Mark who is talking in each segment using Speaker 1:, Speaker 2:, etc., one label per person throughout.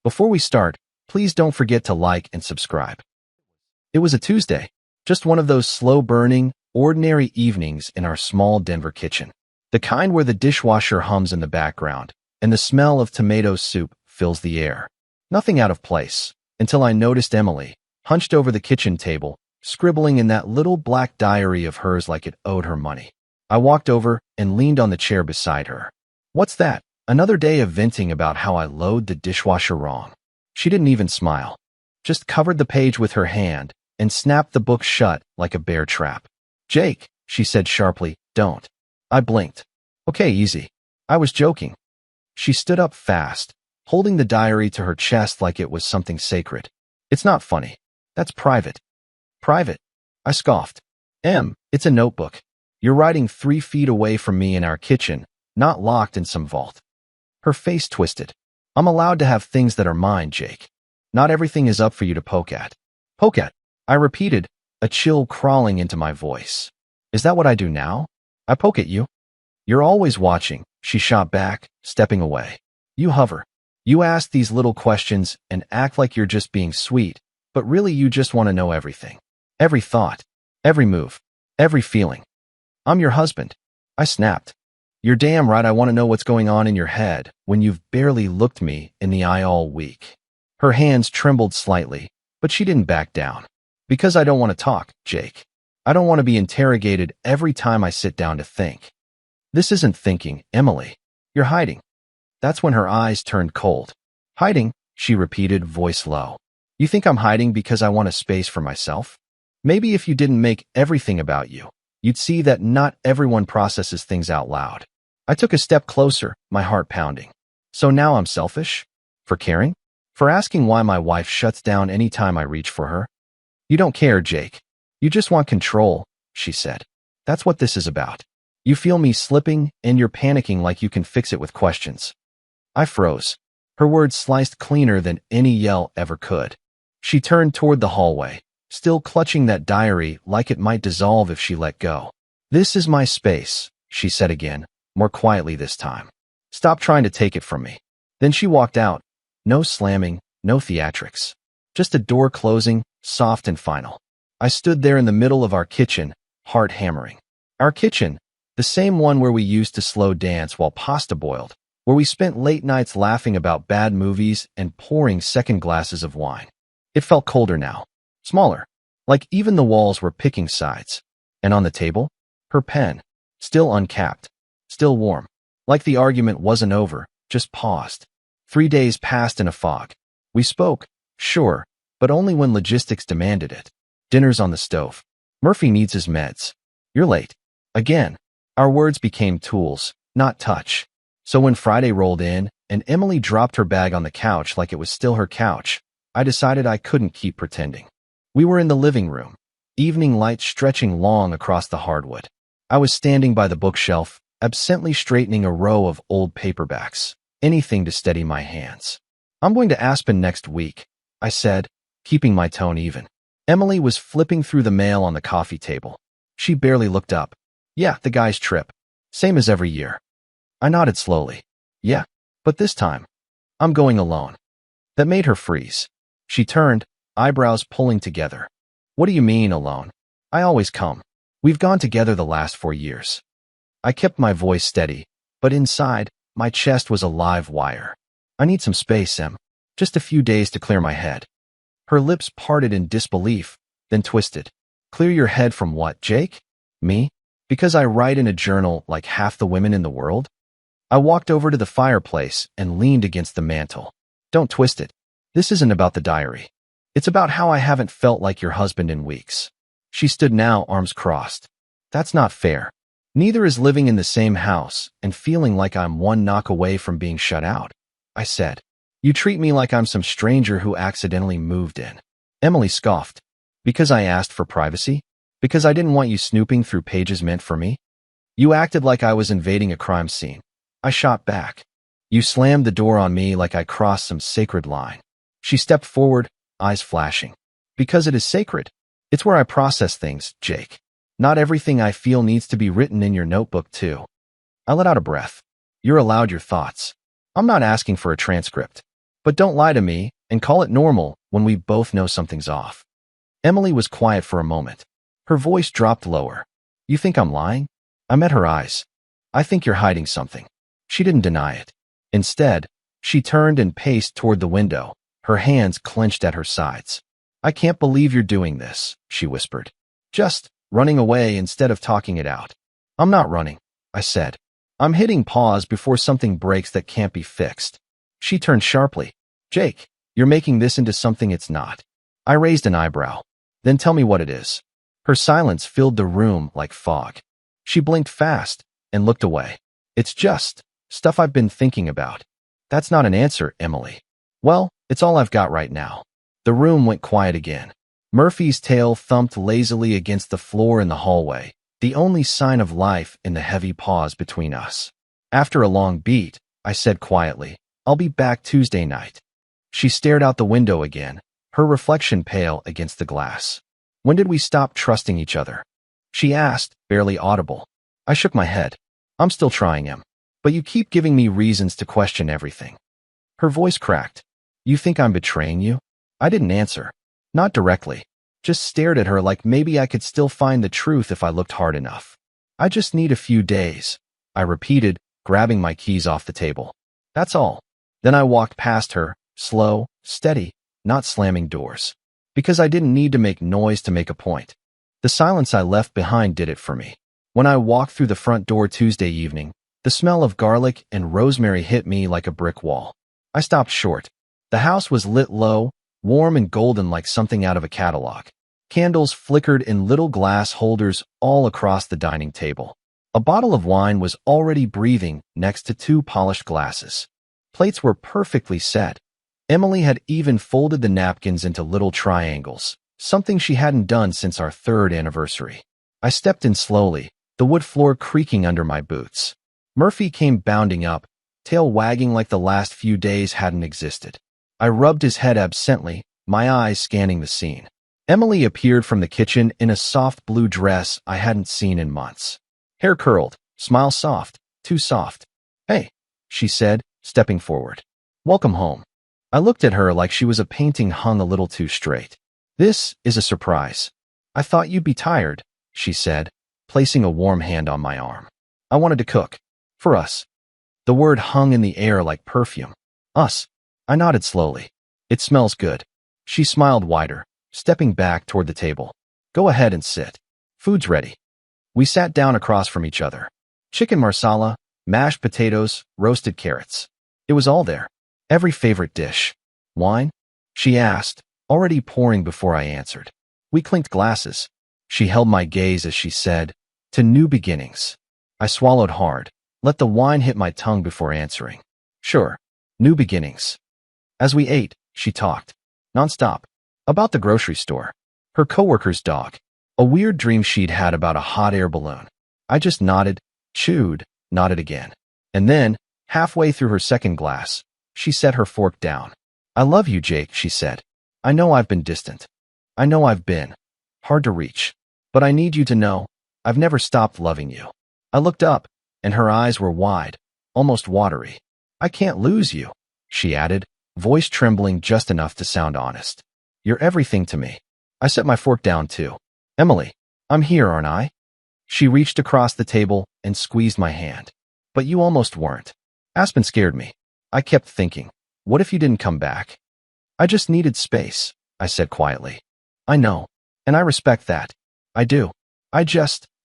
Speaker 1: Before we start, please don't forget to like and subscribe. It was a Tuesday, just one of those slow-burning, ordinary evenings in our small Denver kitchen. The kind where the dishwasher hums in the background, and the smell of tomato soup fills the air. Nothing out of place, until I noticed Emily, hunched over the kitchen table, scribbling in that little black diary of hers like it owed her money. I walked over and leaned on the chair beside her. "What's that?" Another day of venting about how I load the dishwasher wrong. She didn't even smile, just covered the page with her hand and snapped the book shut like a bear trap. "Jake," she said sharply, "don't." I blinked. "Okay, easy. I was joking." She stood up fast, holding the diary to her chest like it was something sacred. "It's not funny. That's private." "Private?" I scoffed. It's a notebook. You're writing 3 feet away from me in our kitchen, not locked in some vault." Her face twisted. "I'm allowed to have things that are mine, Jake. Not everything is up for you to poke at." "Poke at?" I repeated, a chill crawling into my voice. "Is that what I do now? I poke at you?" "You're always watching," she shot back, stepping away. "You hover. You ask these little questions and act like you're just being sweet, but really you just want to know everything. Every thought, every move, every feeling. I'm your husband." I snapped. "You're damn right I want to know what's going on in your head when you've barely looked me in the eye all week." Her hands trembled slightly, but she didn't back down. "Because I don't want to talk, Jake. I don't want to be interrogated every time I sit down to think." "This isn't thinking, Emily. You're hiding." That's when her eyes turned cold. "Hiding?" she repeated, voice low. "You think I'm hiding because I want a space for myself? Maybe if you didn't make everything about you, you'd see that not everyone processes things out loud." I took a step closer, my heart pounding. "So now I'm selfish? For caring? For asking why my wife shuts down any time I reach for her?" "You don't care, Jake. You just want control," she said. "That's what this is about. You feel me slipping, and you're panicking like you can fix it with questions." I froze. Her words sliced cleaner than any yell ever could. She turned toward the hallway, still clutching that diary like it might dissolve if she let go. "This is my space," she said again, more quietly this time. "Stop trying to take it from me." Then she walked out. No slamming, no theatrics. Just a door closing, soft and final. I stood there in the middle of our kitchen, heart hammering. Our kitchen, the same one where we used to slow dance while pasta boiled, where we spent late nights laughing about bad movies and pouring second glasses of wine. It felt colder now, smaller, like even the walls were picking sides. And on the table, her pen, still uncapped, still warm, like the argument wasn't over, just paused. 3 days passed in a fog. We spoke, sure, but only when logistics demanded it. Dinner's on the stove. "Murphy needs his meds. You're late." Again, our words became tools, not touch. So when Friday rolled in and Emily dropped her bag on the couch like it was still her couch, I decided I couldn't keep pretending. We were in the living room, evening light stretching long across the hardwood. I was standing by the bookshelf, absently straightening a row of old paperbacks, anything to steady my hands. "I'm going to Aspen next week," I said, keeping my tone even. Emily was flipping through the mail on the coffee table. She barely looked up. "Yeah, the guy's trip. Same as every year." I nodded slowly. "Yeah, but this time, I'm going alone." That made her freeze. She turned, eyebrows pulling together. "What do you mean, alone? I always come. We've gone together the last 4 years." I kept my voice steady, but inside, my chest was a live wire. "I need some space, Em. Just a few days to clear my head." Her lips parted in disbelief, then twisted. "Clear your head from what, Jake? Me? Because I write in a journal like half the women in the world?" I walked over to the fireplace and leaned against the mantel. "Don't twist it. This isn't about the diary. It's about how I haven't felt like your husband in weeks." She stood now, arms crossed. "That's not fair. Neither is living in the same house and feeling like I'm one knock away from being shut out," I said. "You treat me like I'm some stranger who accidentally moved in." Emily scoffed. "Because I asked for privacy? Because I didn't want you snooping through pages meant for me? You acted like I was invading a crime scene." I shot back. "You slammed the door on me like I crossed some sacred line." She stepped forward, eyes flashing. "Because it is sacred. It's where I process things, Jake. Not everything I feel needs to be written in your notebook, too." I let out a breath. "You're allowed your thoughts. I'm not asking for a transcript. But don't lie to me and call it normal when we both know something's off. Emily was quiet for a moment. Her voice dropped lower. You think I'm lying? I met her eyes. I think you're hiding something. She didn't deny it. Instead, she turned and paced toward the window, her hands clenched at her sides. I can't believe you're doing this, she whispered. Just running away instead of talking it out. I'm not running, I said. I'm hitting pause before something breaks that can't be fixed. She turned sharply. Jake, you're making this into something it's not. I raised an eyebrow. Then tell me what it is. Her silence filled the room like fog. She blinked fast and looked away. It's just stuff I've been thinking about. That's not an answer, Emily. Well, it's all I've got right now. The room went quiet again. Murphy's tail thumped lazily against the floor in the hallway, the only sign of life in the heavy pause between us. After a long beat, I said quietly, I'll be back Tuesday night. She stared out the window again, her reflection pale against the glass. When did we stop trusting each other? She asked, barely audible. I shook my head. I'm still trying, Em. But you keep giving me reasons to question everything. Her voice cracked. You think I'm betraying you? I didn't answer. Not directly. Just stared at her like maybe I could still find the truth if I looked hard enough. I just need a few days, I repeated, grabbing my keys off the table. That's all. Then I walked past her, slow, steady, not slamming doors. Because I didn't need to make noise to make a point. The silence I left behind did it for me. When I walked through the front door Tuesday evening, the smell of garlic and rosemary hit me like a brick wall. I stopped short. The house was lit low, warm and golden like something out of a catalog. Candles flickered in little glass holders all across the dining table. A bottle of wine was already breathing next to two polished glasses. Plates were perfectly set. Emily had even folded the napkins into little triangles, something she hadn't done since our 3rd anniversary. I stepped in slowly, the wood floor creaking under my boots. Murphy came bounding up, tail wagging like the last few days hadn't existed. I rubbed his head absently, my eyes scanning the scene. Emily appeared from the kitchen in a soft blue dress I hadn't seen in months. Hair curled, smile soft, too soft. Hey, she said, stepping forward. Welcome home. I looked at her like she was a painting hung a little too straight. This is a surprise. I thought you'd be tired, she said, placing a warm hand on my arm. I wanted to cook. For us. The word hung in the air like perfume. Us. I nodded slowly. It smells good. She smiled wider, stepping back toward the table. Go ahead and sit. Food's ready. We sat down across from each other. Chicken marsala, mashed potatoes, roasted carrots. It was all there. Every favorite dish. Wine? She asked, already pouring before I answered. We clinked glasses. She held my gaze as she said, to new beginnings. I swallowed hard, let the wine hit my tongue before answering. Sure. New beginnings. As we ate, she talked, nonstop, about the grocery store, her coworker's dog, a weird dream she'd had about a hot air balloon. I just nodded, chewed, nodded again. And then, halfway through her second glass, she set her fork down. I love you, Jake, she said. I know I've been distant. I know I've been hard to reach. But I need you to know, I've never stopped loving you. I looked up, and her eyes were wide, almost watery. I can't lose you, she added, voice trembling just enough to sound honest. You're everything to me. I set my fork down too. Emily, I'm here, aren't I? She reached across the table and squeezed my hand. But you almost weren't. Aspen scared me. I kept thinking, what if you didn't come back? I just needed space, I said quietly. I know, and I respect that. I do.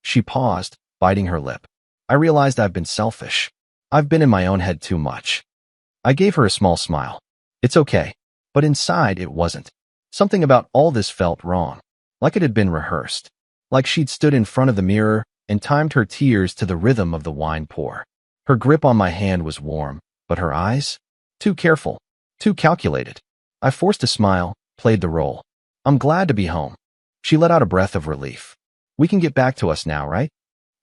Speaker 1: She paused, biting her lip. I realized I've been selfish. I've been in my own head too much. I gave her a small smile. It's okay. But inside it wasn't. Something about all this felt wrong. Like it had been rehearsed. Like she'd stood in front of the mirror and timed her tears to the rhythm of the wine pour. Her grip on my hand was warm, but her eyes? Too careful. Too calculated. I forced a smile, played the role. I'm glad to be home. She let out a breath of relief. We can get back to us now, right?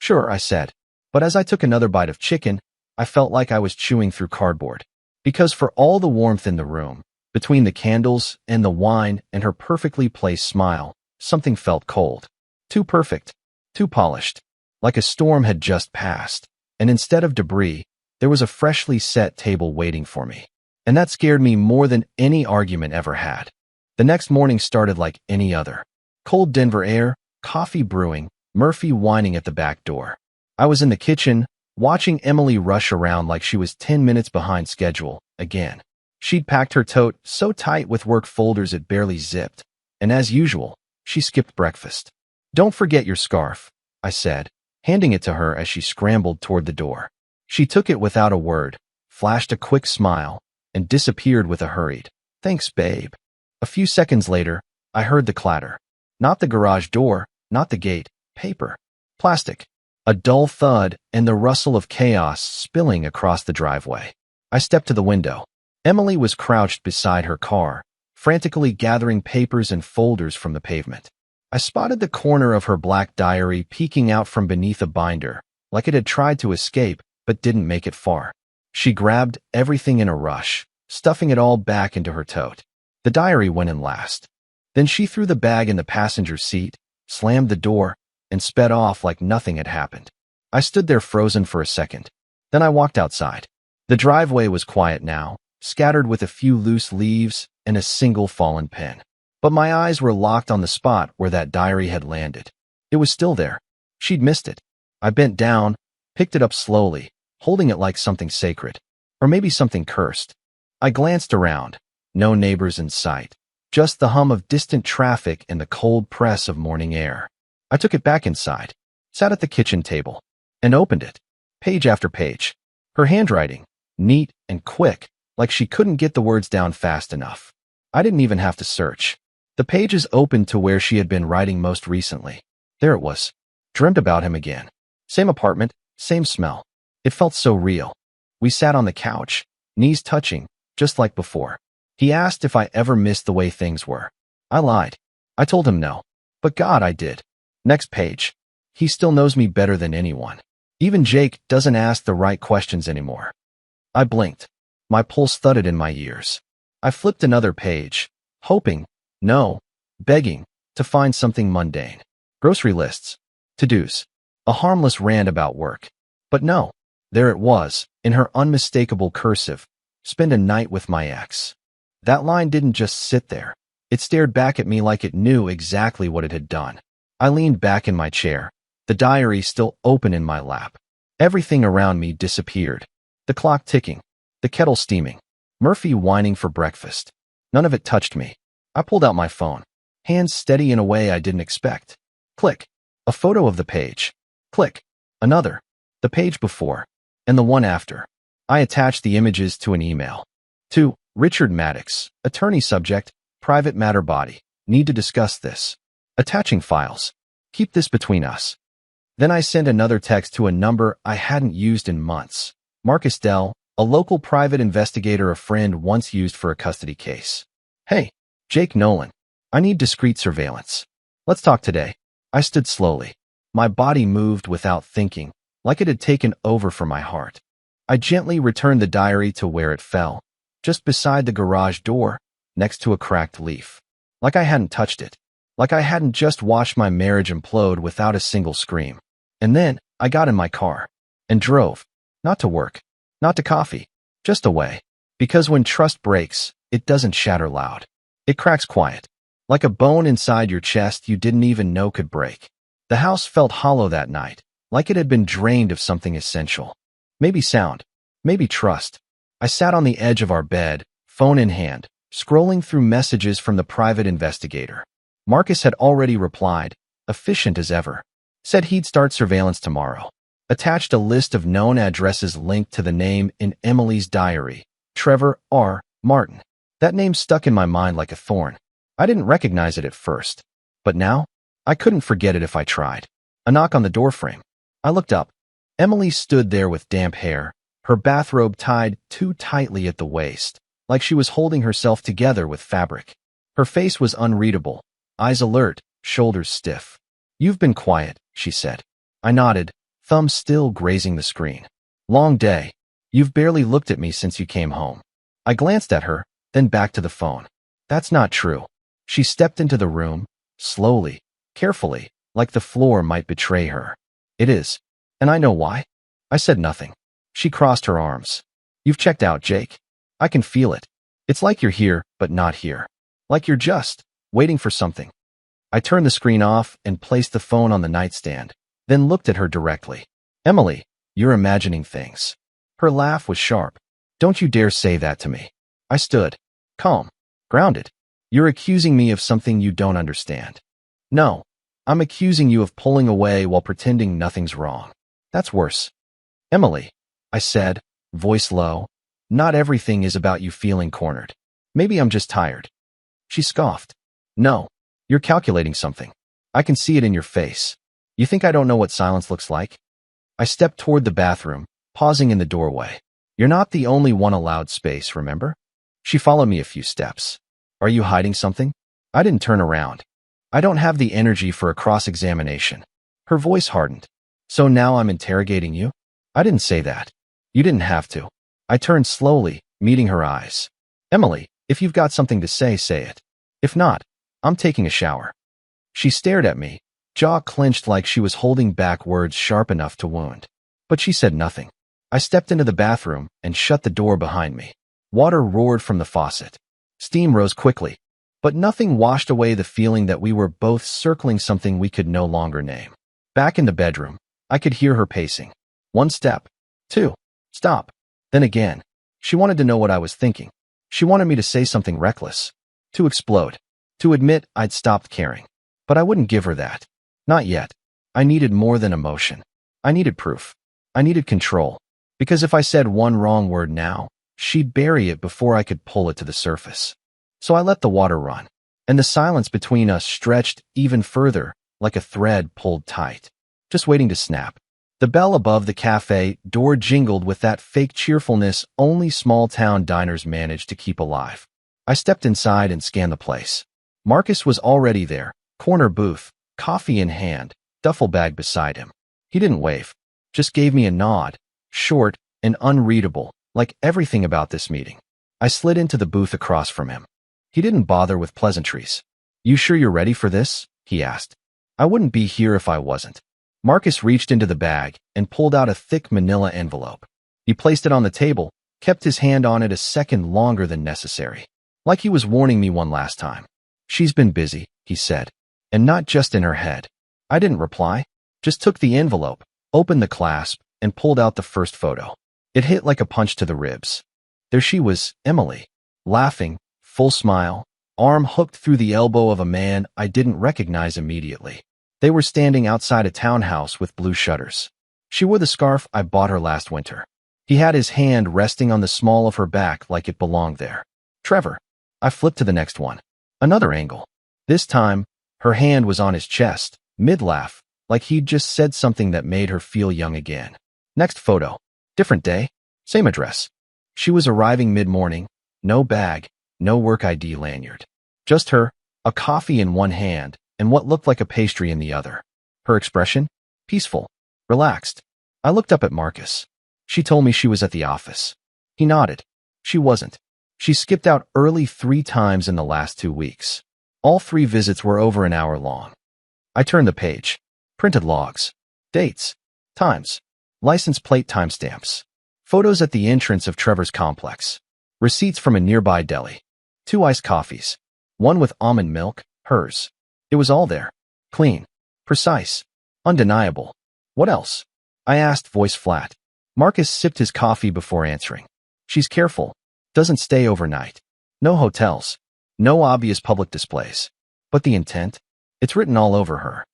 Speaker 1: Sure, I said. But as I took another bite of chicken, I felt like I was chewing through cardboard. Because for all the warmth in the room, between the candles and the wine and her perfectly placed smile, something felt cold. Too perfect. Too polished. Like a storm had just passed. And instead of debris, there was a freshly set table waiting for me. And that scared me more than any argument ever had. The next morning started like any other. Cold Denver air, coffee brewing, Murphy whining at the back door. I was in the kitchen, watching Emily rush around like she was 10 minutes behind schedule, again. She'd packed her tote so tight with work folders it barely zipped, and as usual, she skipped breakfast. "Don't forget your scarf," I said, handing it to her as she scrambled toward the door. She took it without a word, flashed a quick smile, and disappeared with a hurried, "Thanks, babe." A few seconds later, I heard the clatter. Not the garage door, not the gate, paper, plastic. A dull thud and the rustle of chaos spilling across the driveway. I stepped to the window. Emily was crouched beside her car, frantically gathering papers and folders from the pavement. I spotted the corner of her black diary peeking out from beneath a binder, like it had tried to escape but didn't make it far. She grabbed everything in a rush, stuffing it all back into her tote. The diary went in last. Then she threw the bag in the passenger seat, slammed the door, and sped off like nothing had happened. I stood there frozen for a second. Then I walked outside. The driveway was quiet now, scattered with a few loose leaves and a single fallen pen. But my eyes were locked on the spot where that diary had landed. It was still there. She'd missed it. I bent down, picked it up slowly, holding it like something sacred. Or maybe something cursed. I glanced around. No neighbors in sight. Just the hum of distant traffic and the cold press of morning air. I took it back inside, sat at the kitchen table, and opened it. Page after page. Her handwriting, neat and quick, like she couldn't get the words down fast enough. I didn't even have to search. The pages opened to where she had been writing most recently. There it was. Dreamt about him again. Same apartment, same smell. It felt so real. We sat on the couch, knees touching, just like before. He asked if I ever missed the way things were. I lied. I told him no. But God, I did. Next page. He still knows me better than anyone. Even Jake doesn't ask the right questions anymore. I blinked. My pulse thudded in my ears. I flipped another page, hoping, no, begging, to find something mundane. Grocery lists. To-dos. A harmless rant about work. But no. There it was, in her unmistakable cursive. Spend a night with my ex. That line didn't just sit there. It stared back at me like it knew exactly what it had done. I leaned back in my chair, the diary still open in my lap. Everything around me disappeared. The clock ticking, the kettle steaming, Murphy whining for breakfast. None of it touched me. I pulled out my phone, hands steady in a way I didn't expect. Click. A photo of the page. Click. Another. The page before. And the one after. I attached the images to an email. To Richard Maddox, attorney subject, private matter body. Need to discuss this. Attaching files. Keep this between us. Then I sent another text to a number I hadn't used in months. Marcus Dell, a local private investigator a friend once used for a custody case. Hey, Jake Nolan. I need discreet surveillance. Let's talk today. I stood slowly. My body moved without thinking, like it had taken over for my heart. I gently returned the diary to where it fell, just beside the garage door, next to a cracked leaf. Like I hadn't touched it. Like I hadn't just watched my marriage implode without a single scream. And then I got in my car and drove, not to work, not to coffee, just away. Because when trust breaks, it doesn't shatter loud. It cracks quiet, like a bone inside your chest you didn't even know could break. The house felt hollow that night, like it had been drained of something essential. Maybe sound, maybe trust. I sat on the edge of our bed, phone in hand, scrolling through messages from the private investigator. Marcus had already replied, efficient as ever. Said he'd start surveillance tomorrow. Attached a list of known addresses linked to the name in Emily's diary, Trevor R. Martin. That name stuck in my mind like a thorn. I didn't recognize it at first. But now, I couldn't forget it if I tried. A knock on the doorframe. I looked up. Emily stood there with damp hair, her bathrobe tied too tightly at the waist, like she was holding herself together with fabric. Her face was unreadable, eyes alert, shoulders stiff. You've been quiet, she said. I nodded, thumb still grazing the screen. Long day. You've barely looked at me since you came home. I glanced at her, then back to the phone. That's not true. She stepped into the room, slowly, carefully, like the floor might betray her. It is. And I know why. I said nothing. She crossed her arms. You've checked out, Jake. I can feel it. It's like you're here, but not here. Like you're just waiting for something. I turned the screen off and placed the phone on the nightstand, then looked at her directly. Emily, you're imagining things. Her laugh was sharp. Don't you dare say that to me. I stood, calm, grounded. You're accusing me of something you don't understand. No, I'm accusing you of pulling away while pretending nothing's wrong. That's worse. Emily, I said, voice low, not everything is about you feeling cornered. Maybe I'm just tired. She scoffed. No, you're calculating something. I can see it in your face. You think I don't know what silence looks like? I stepped toward the bathroom, pausing in the doorway. You're not the only one allowed space, remember? She followed me a few steps. Are you hiding something? I didn't turn around. I don't have the energy for a cross-examination. Her voice hardened. So now I'm interrogating you? I didn't say that. You didn't have to. I turned slowly, meeting her eyes. Emily, if you've got something to say, say it. If not, I'm taking a shower. She stared at me, jaw clenched like she was holding back words sharp enough to wound. But she said nothing. I stepped into the bathroom and shut the door behind me. Water roared from the faucet. Steam rose quickly, but nothing washed away the feeling that we were both circling something we could no longer name. Back in the bedroom, I could hear her pacing. 1 step. 2. Stop. Then again. She wanted to know what I was thinking. She wanted me to say something reckless. To explode. To admit I'd stopped caring. But I wouldn't give her that. Not yet. I needed more than emotion. I needed proof. I needed control. Because if I said one wrong word now, she'd bury it before I could pull it to the surface. So I let the water run. And the silence between us stretched even further, like a thread pulled tight. Just waiting to snap. The bell above the cafe door jingled with that fake cheerfulness only small-town diners manage to keep alive. I stepped inside and scanned the place. Marcus was already there, corner booth, coffee in hand, duffel bag beside him. He didn't wave, just gave me a nod, short and unreadable, like everything about this meeting. I slid into the booth across from him. He didn't bother with pleasantries. You sure you're ready for this? He asked. I wouldn't be here if I wasn't. Marcus reached into the bag and pulled out a thick manila envelope. He placed it on the table, kept his hand on it a second longer than necessary. Like he was warning me one last time. She's been busy, he said. And not just in her head. I didn't reply, just took the envelope, opened the clasp, and pulled out the first photo. It hit like a punch to the ribs. There she was, Emily, laughing, full smile, arm hooked through the elbow of a man I didn't recognize immediately. They were standing outside a townhouse with blue shutters. She wore the scarf I bought her last winter. He had his hand resting on the small of her back like it belonged there. Trevor. I flipped to the next one. Another angle. This time, her hand was on his chest, mid-laugh, like he'd just said something that made her feel young again. Next photo. Different day. Same address. She was arriving mid-morning. No bag, no work ID lanyard. Just her, a coffee in one hand, and what looked like a pastry in the other. Her expression? Peaceful. Relaxed. I looked up at Marcus. She told me she was at the office. He nodded. She wasn't. She skipped out early 3 times in the last 2 weeks. All 3 visits were over an hour long. I turned the page. Printed logs. Dates. Times. License plate timestamps. Photos at the entrance of Trevor's complex. Receipts from a nearby deli. 2 iced coffees. One with almond milk, hers. It was all there. Clean. Precise. Undeniable. What else? I asked, voice flat. Marcus sipped his coffee before answering. She's careful. Doesn't stay overnight. No hotels. No obvious public displays. But the intent? It's written all over her.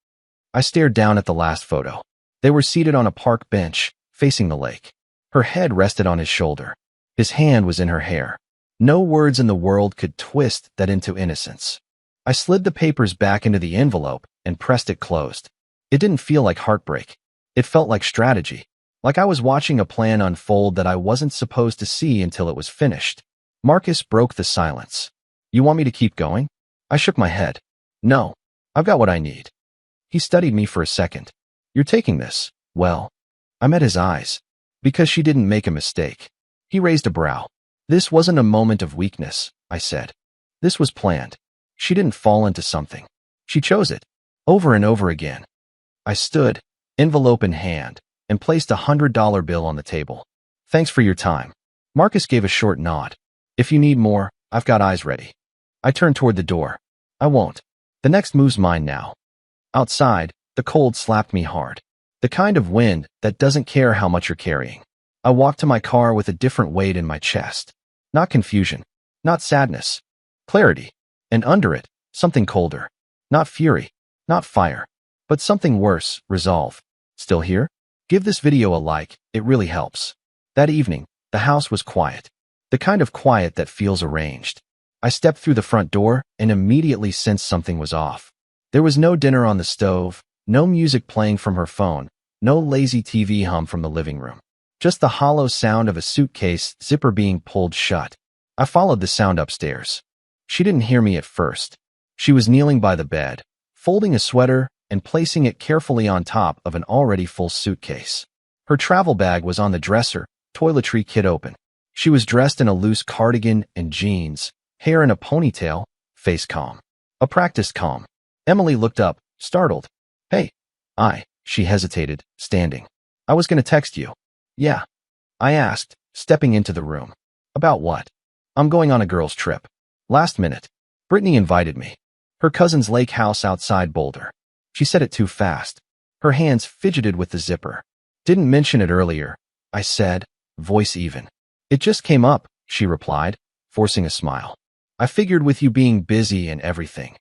Speaker 1: I stared down at the last photo. They were seated on a park bench, facing the lake. Her head rested on his shoulder. His hand was in her hair. No words in the world could twist that into innocence. I slid the papers back into the envelope and pressed it closed. It didn't feel like heartbreak. It felt like strategy. Like I was watching a plan unfold that I wasn't supposed to see until it was finished. Marcus broke the silence. You want me to keep going? I shook my head. No, I've got what I need. He studied me for a second. You're taking this, well. I met his eyes. Because she didn't make a mistake. He raised a brow. This wasn't a moment of weakness, I said. This was planned. She didn't fall into something. She chose it. Over and over again. I stood, envelope in hand, and placed $100 bill on the table. Thanks for your time. Marcus gave a short nod. If you need more, I've got eyes ready. I turned toward the door. I won't. The next move's mine now. Outside, the cold slapped me hard. The kind of wind that doesn't care how much you're carrying. I walked to my car with a different weight in my chest. Not confusion. Not sadness. Clarity. And under it, something colder. Not fury. Not fire. But something worse, resolve. Still here? Give this video a like, it really helps. That evening, the house was quiet. The kind of quiet that feels arranged. I stepped through the front door and immediately sensed something was off. There was no dinner on the stove, no music playing from her phone, no lazy TV hum from the living room. Just the hollow sound of a suitcase zipper being pulled shut. I followed the sound upstairs. She didn't hear me at first. She was kneeling by the bed, folding a sweater and placing it carefully on top of an already full suitcase. Her travel bag was on the dresser, toiletry kit open. She was dressed in a loose cardigan and jeans, hair in a ponytail, face calm. A practiced calm. Emily looked up, startled. Hey. She hesitated, standing. I was going to text you. Yeah. I asked, stepping into the room. About what? I'm going on a girls' trip. Last minute. Brittany invited me. Her cousin's lake house outside Boulder. She said it too fast. Her hands fidgeted with the zipper. Didn't mention it earlier, I said, voice even. It just came up, she replied, forcing a smile. I figured with you being busy and everything.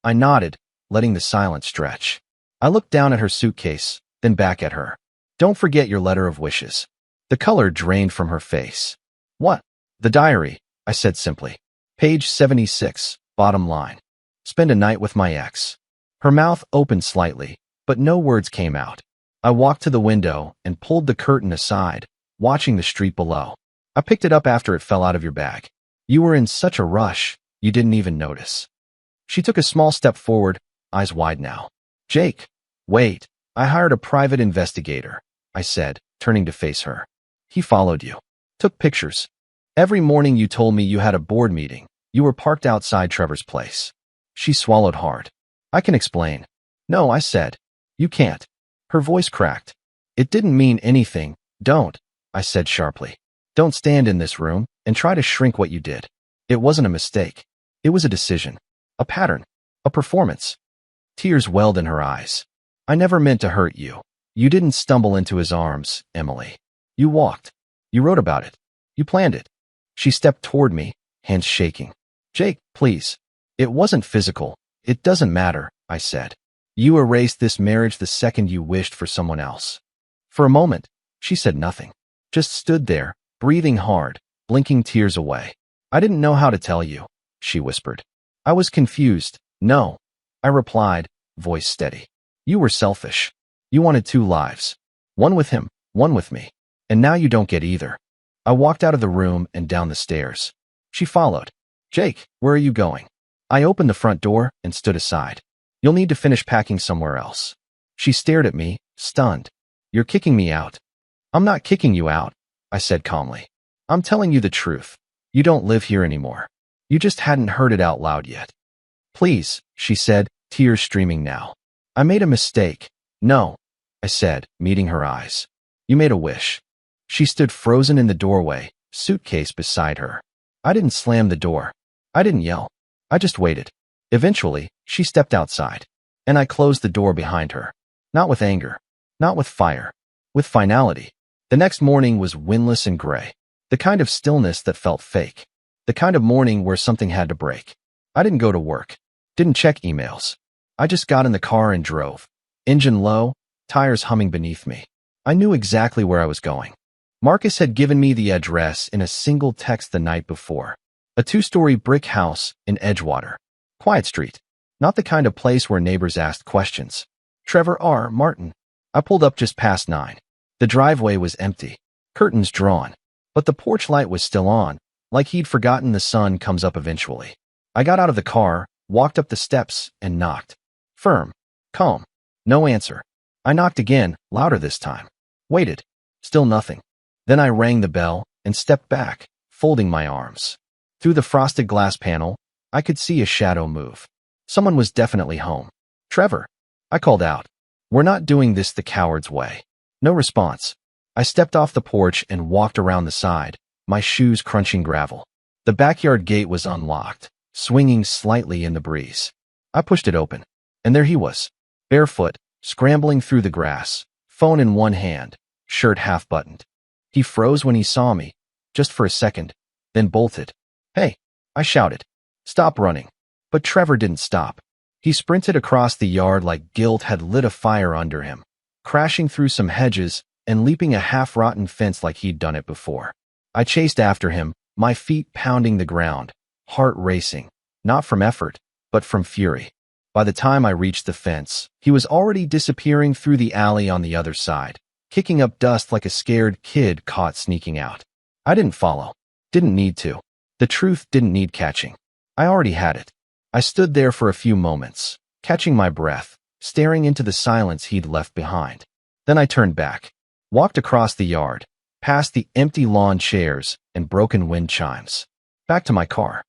Speaker 1: I nodded, letting the silence stretch. I looked down at her suitcase, then back at her. Don't forget your letter of wishes. The color drained from her face. What? The diary, I said simply. Page 76, bottom line. Spend a night with my ex. Her mouth opened slightly, but no words came out. I walked to the window and pulled the curtain aside, watching the street below. I picked it up after it fell out of your bag. You were in such a rush, you didn't even notice. She took a small step forward, eyes wide now. Jake, wait, I hired a private investigator, I said, turning to face her. He followed you. Took pictures. Every morning you told me you had a board meeting. You were parked outside Trevor's place. She swallowed hard. I can explain. No, I said. You can't. Her voice cracked. It didn't mean anything. Don't, I said sharply. Don't stand in this room and try to shrink what you did. It wasn't a mistake. It was a decision. A pattern. A performance. Tears welled in her eyes. I never meant to hurt you. You didn't stumble into his arms, Emily. You walked. You wrote about it. You planned it. She stepped toward me, hands shaking. Jake, please. It wasn't physical. It doesn't matter, I said. You erased this marriage the second you wished for someone else. For a moment, she said nothing. Just stood there, breathing hard, blinking tears away. I didn't know how to tell you, she whispered. I was confused. No, I replied, voice steady. You were selfish. You wanted two lives. One with him, one with me. And now you don't get either. I walked out of the room and down the stairs. She followed. Jake, where are you going? I opened the front door and stood aside. You'll need to finish packing somewhere else. She stared at me, stunned. You're kicking me out. I'm not kicking you out, I said calmly. I'm telling you the truth. You don't live here anymore. You just hadn't heard it out loud yet. Please, she said, tears streaming now. I made a mistake. No, I said, meeting her eyes. You made a wish. She stood frozen in the doorway, suitcase beside her. I didn't slam the door. I didn't yell. I just waited. Eventually, she stepped outside, and I closed the door behind her. Not with anger. Not with fire. With finality. The next morning was windless and gray. The kind of stillness that felt fake. The kind of morning where something had to break. I didn't go to work. Didn't check emails. I just got in the car and drove. Engine low, tires humming beneath me. I knew exactly where I was going. Marcus had given me the address in a single text the night before. A 2-story brick house in Edgewater. Quiet street. Not the kind of place where neighbors asked questions. Trevor R. Martin. I pulled up just past 9. The driveway was empty. Curtains drawn. But the porch light was still on, like he'd forgotten the sun comes up eventually. I got out of the car, walked up the steps, and knocked. Firm. Calm. No answer. I knocked again, louder this time. Waited. Still nothing. Then I rang the bell and stepped back, folding my arms. Through the frosted glass panel, I could see a shadow move. Someone was definitely home. Trevor. I called out. We're not doing this the coward's way. No response. I stepped off the porch and walked around the side, my shoes crunching gravel. The backyard gate was unlocked, swinging slightly in the breeze. I pushed it open, and there he was, barefoot, scrambling through the grass, phone in one hand, shirt half buttoned. He froze when he saw me, just for a second, then bolted. "Hey," I shouted. "Stop running." But Trevor didn't stop. He sprinted across the yard like guilt had lit a fire under him, crashing through some hedges and leaping a half-rotten fence like he'd done it before. I chased after him, my feet pounding the ground, heart racing, not from effort, but from fury. By the time I reached the fence, he was already disappearing through the alley on the other side, kicking up dust like a scared kid caught sneaking out. I didn't follow. Didn't need to. The truth didn't need catching. I already had it. I stood there for a few moments, catching my breath, staring into the silence he'd left behind. Then I turned back, walked across the yard, past the empty lawn chairs and broken wind chimes. Back to my car.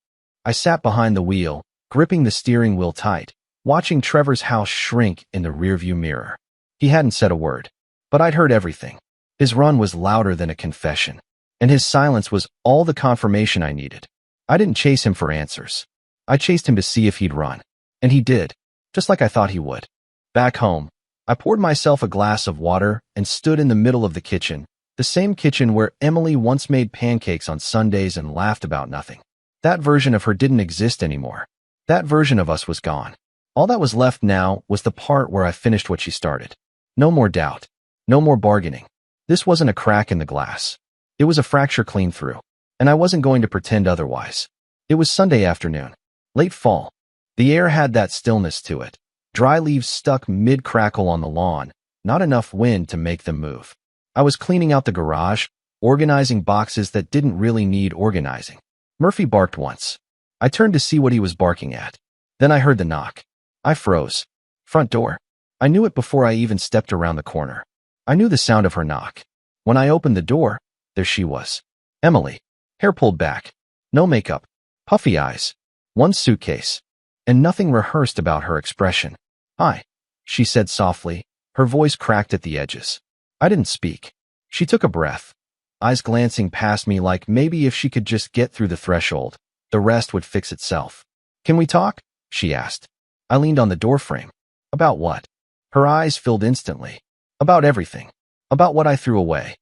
Speaker 1: I sat behind the wheel, gripping the steering wheel tight, watching Trevor's house shrink in the rearview mirror. He hadn't said a word, but I'd heard everything. His run was louder than a confession, and his silence was all the confirmation I needed. I didn't chase him for answers. I chased him to see if he'd run, and he did, just like I thought he would. Back home, I poured myself a glass of water and stood in the middle of the kitchen, the same kitchen where Emily once made pancakes on Sundays and laughed about nothing. That version of her didn't exist anymore. That version of us was gone. All that was left now was the part where I finished what she started. No more doubt. No more bargaining. This wasn't a crack in the glass. It was a fracture clean through, and I wasn't going to pretend otherwise. It was Sunday afternoon. Late fall. The air had that stillness to it. Dry leaves stuck mid-crackle on the lawn, not enough wind to make them move. I was cleaning out the garage, organizing boxes that didn't really need organizing. Murphy barked once. I turned to see what he was barking at. Then I heard the knock. I froze. Front door. I knew it before I even stepped around the corner. I knew the sound of her knock. When I opened the door, there she was. Emily. Hair pulled back. No makeup. Puffy eyes. One suitcase. And nothing rehearsed about her expression. "Hi," she said softly, her voice cracked at the edges. I didn't speak. She took a breath, eyes glancing past me like maybe if she could just get through the threshold, the rest would fix itself. "Can we talk?" she asked. I leaned on the doorframe. "About what?" Her eyes filled instantly. "About everything. About what I threw away."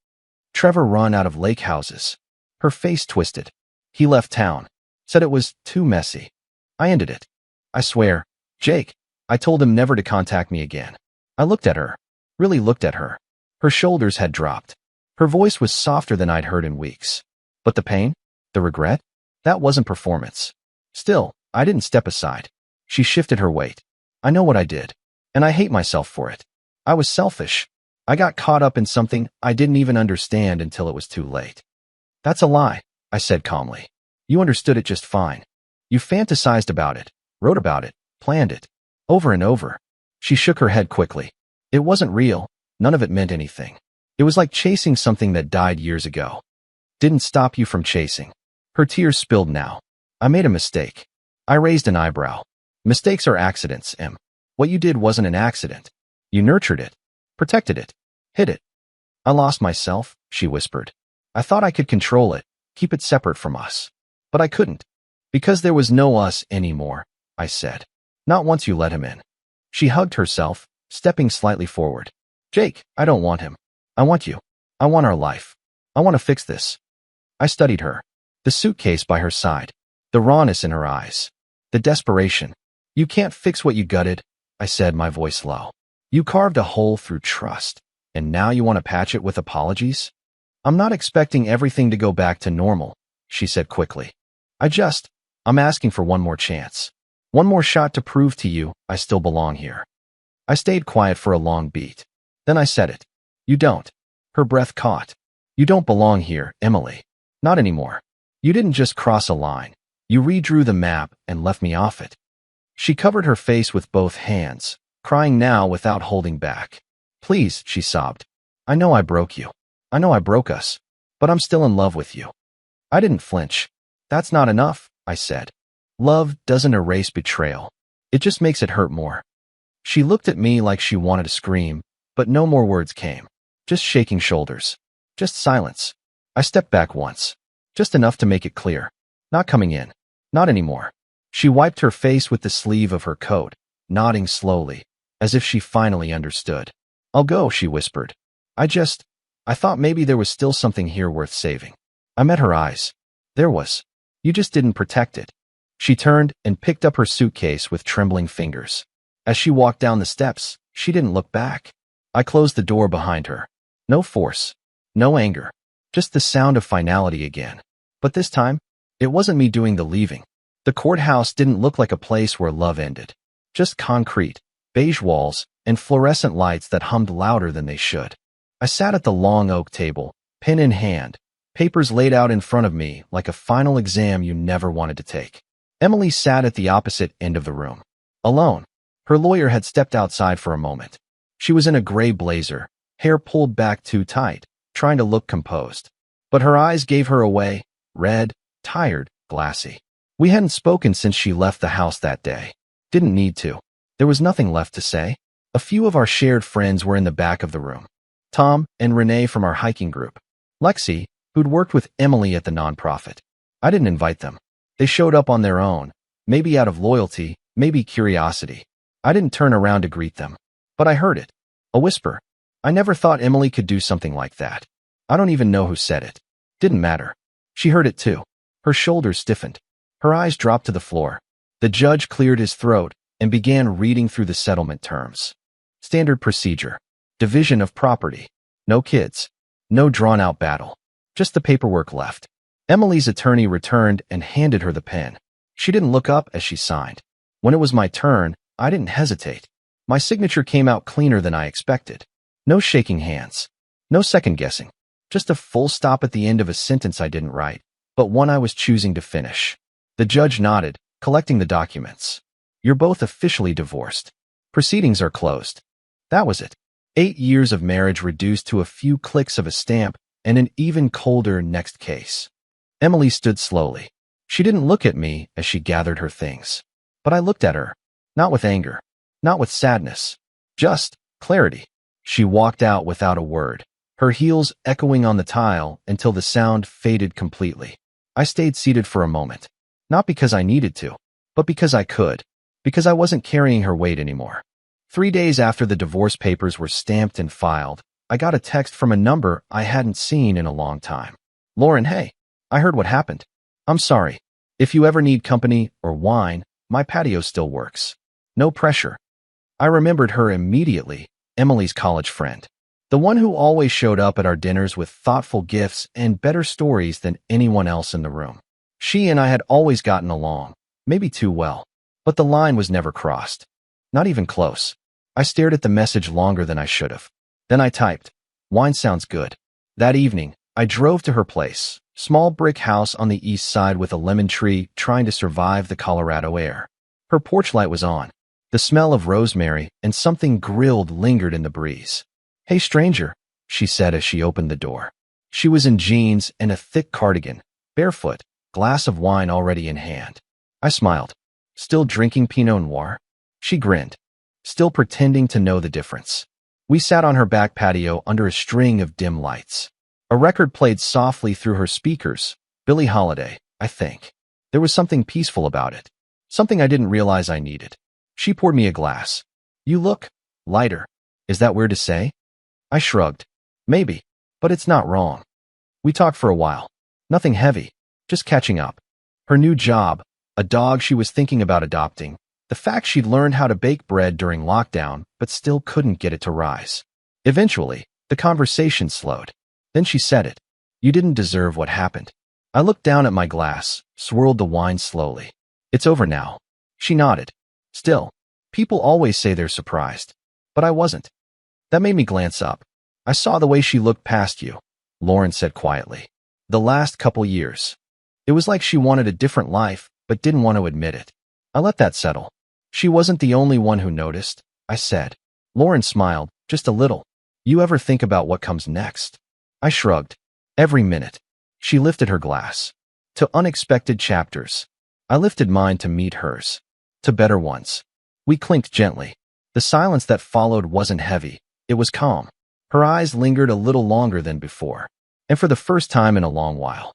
Speaker 1: Trevor run out of lake houses. Her face twisted. He left town. Said it was too messy. I ended it. I swear. Jake. I told him never to contact me again. I looked at her. Really looked at her. Her shoulders had dropped. Her voice was softer than I'd heard in weeks. But the pain? The regret? That wasn't performance. Still, I didn't step aside. She shifted her weight. I know what I did. And I hate myself for it. I was selfish. I got caught up in something I didn't even understand until it was too late. "That's a lie," I said calmly. "You understood it just fine. You fantasized about it, wrote about it, planned it. Over and over." She shook her head quickly. "It wasn't real. None of it meant anything. It was like chasing something that died years ago. Didn't stop you from chasing." Her tears spilled now. "I made a mistake." I raised an eyebrow. "Mistakes are accidents, Em. What you did wasn't an accident. You nurtured it, protected it, hid it." "I lost myself," she whispered. "I thought I could control it, keep it separate from us. But I couldn't. Because there was no us anymore," I said. "Not once you let him in." She hugged herself, stepping slightly forward. "Jake, I don't want him. I want you. I want our life. I want to fix this." I studied her. The suitcase by her side. The rawness in her eyes. The desperation. "You can't fix what you gutted," I said, my voice low. "You carved a hole through trust, and now you want to patch it with apologies?" "I'm not expecting everything to go back to normal," she said quickly. I'm asking for one more chance. One more shot to prove to you I still belong here." I stayed quiet for a long beat. Then I said it. "You don't." Her breath caught. "You don't belong here, Emily. Not anymore. You didn't just cross a line. You redrew the map and left me off it." She covered her face with both hands, crying now without holding back. "Please," she sobbed. "I know I broke you. I know I broke us. But I'm still in love with you." I didn't flinch. "That's not enough," I said. "Love doesn't erase betrayal. It just makes it hurt more." She looked at me like she wanted to scream, but no more words came. Just shaking shoulders. Just silence. I stepped back once. Just enough to make it clear. Not coming in. Not anymore. She wiped her face with the sleeve of her coat, nodding slowly, as if she finally understood. I'll go, she whispered. I thought maybe there was still something here worth saving. I met her eyes. There was. You just didn't protect it. She turned and picked up her suitcase with trembling fingers. As she walked down the steps, she didn't look back. I closed the door behind her. No force. No anger. Just the sound of finality again. But this time, it wasn't me doing the leaving. The courthouse didn't look like a place where love ended. Just concrete, beige walls, and fluorescent lights that hummed louder than they should. I sat at the long oak table, pen in hand, papers laid out in front of me like a final exam you never wanted to take. Emily sat at the opposite end of the room. Alone. Her lawyer had stepped outside for a moment. She was in a gray blazer, hair pulled back too tight, trying to look composed. But her eyes gave her away, red, tired, glassy. We hadn't spoken since she left the house that day. Didn't need to. There was nothing left to say. A few of our shared friends were in the back of the room. Tom and Renee from our hiking group. Lexi, who'd worked with Emily at the nonprofit. I didn't invite them. They showed up on their own, maybe out of loyalty, maybe curiosity. I didn't turn around to greet them. But I heard it. A whisper. I never thought Emily could do something like that. I don't even know who said it. Didn't matter. She heard it too. Her shoulders stiffened. Her eyes dropped to the floor. The judge cleared his throat and began reading through the settlement terms. Standard procedure. Division of property. No kids. No drawn-out battle. Just the paperwork left. Emily's attorney returned and handed her the pen. She didn't look up as she signed. When it was my turn, I didn't hesitate. My signature came out cleaner than I expected. No shaking hands. No second-guessing. Just a full stop at the end of a sentence I didn't write, but one I was choosing to finish. The judge nodded, collecting the documents. You're both officially divorced. Proceedings are closed. That was it. 8 years of marriage reduced to a few clicks of a stamp and an even colder next case. Emily stood slowly. She didn't look at me as she gathered her things. But I looked at her. Not with anger. Not with sadness. Just clarity. She walked out without a word, her heels echoing on the tile until the sound faded completely. I stayed seated for a moment. Not because I needed to, but because I could. Because I wasn't carrying her weight anymore. 3 days after the divorce papers were stamped and filed, I got a text from a number I hadn't seen in a long time. Lauren, hey, I heard what happened. I'm sorry. If you ever need company or wine, my patio still works. No pressure. I remembered her immediately, Emily's college friend. The one who always showed up at our dinners with thoughtful gifts and better stories than anyone else in the room. She and I had always gotten along, maybe too well, but the line was never crossed. Not even close. I stared at the message longer than I should have. Then I typed, wine sounds good. That evening, I drove to her place, small brick house on the east side with a lemon tree trying to survive the Colorado air. Her porch light was on. The smell of rosemary and something grilled lingered in the breeze. Hey stranger, she said as she opened the door. She was in jeans and a thick cardigan, barefoot, glass of wine already in hand. I smiled. Still drinking Pinot Noir? She grinned, still pretending to know the difference. We sat on her back patio under a string of dim lights. A record played softly through her speakers, Billie Holiday, I think. There was something peaceful about it, something I didn't realize I needed. She poured me a glass. You look lighter. Is that weird to say? I shrugged. Maybe, but it's not wrong. We talked for a while. Nothing heavy, just catching up. Her new job, a dog she was thinking about adopting, the fact she'd learned how to bake bread during lockdown but still couldn't get it to rise. Eventually, the conversation slowed. Then she said it. You didn't deserve what happened. I looked down at my glass, swirled the wine slowly. It's over now. She nodded. Still, people always say they're surprised. But I wasn't. That made me glance up. I saw the way she looked past you, Lauren said quietly. The last couple years. It was like she wanted a different life, but didn't want to admit it. I let that settle. She wasn't the only one who noticed, I said. Lauren smiled, just a little. You ever think about what comes next? I shrugged. Every minute. She lifted her glass. To unexpected chapters. I lifted mine to meet hers. To better ones. We clinked gently. The silence that followed wasn't heavy. It was calm. Her eyes lingered a little longer than before. And for the first time in a long while.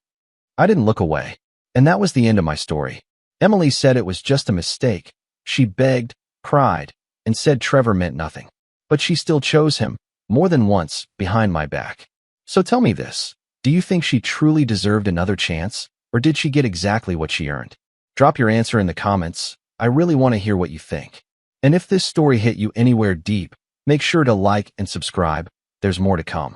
Speaker 1: I didn't look away. And that was the end of my story. Emily said it was just a mistake. She begged, cried, and said Trevor meant nothing. But she still chose him, more than once, behind my back. So tell me this. Do you think she truly deserved another chance, or did she get exactly what she earned? Drop your answer in the comments. I really want to hear what you think. And if this story hit you anywhere deep, make sure to like and subscribe. There's more to come.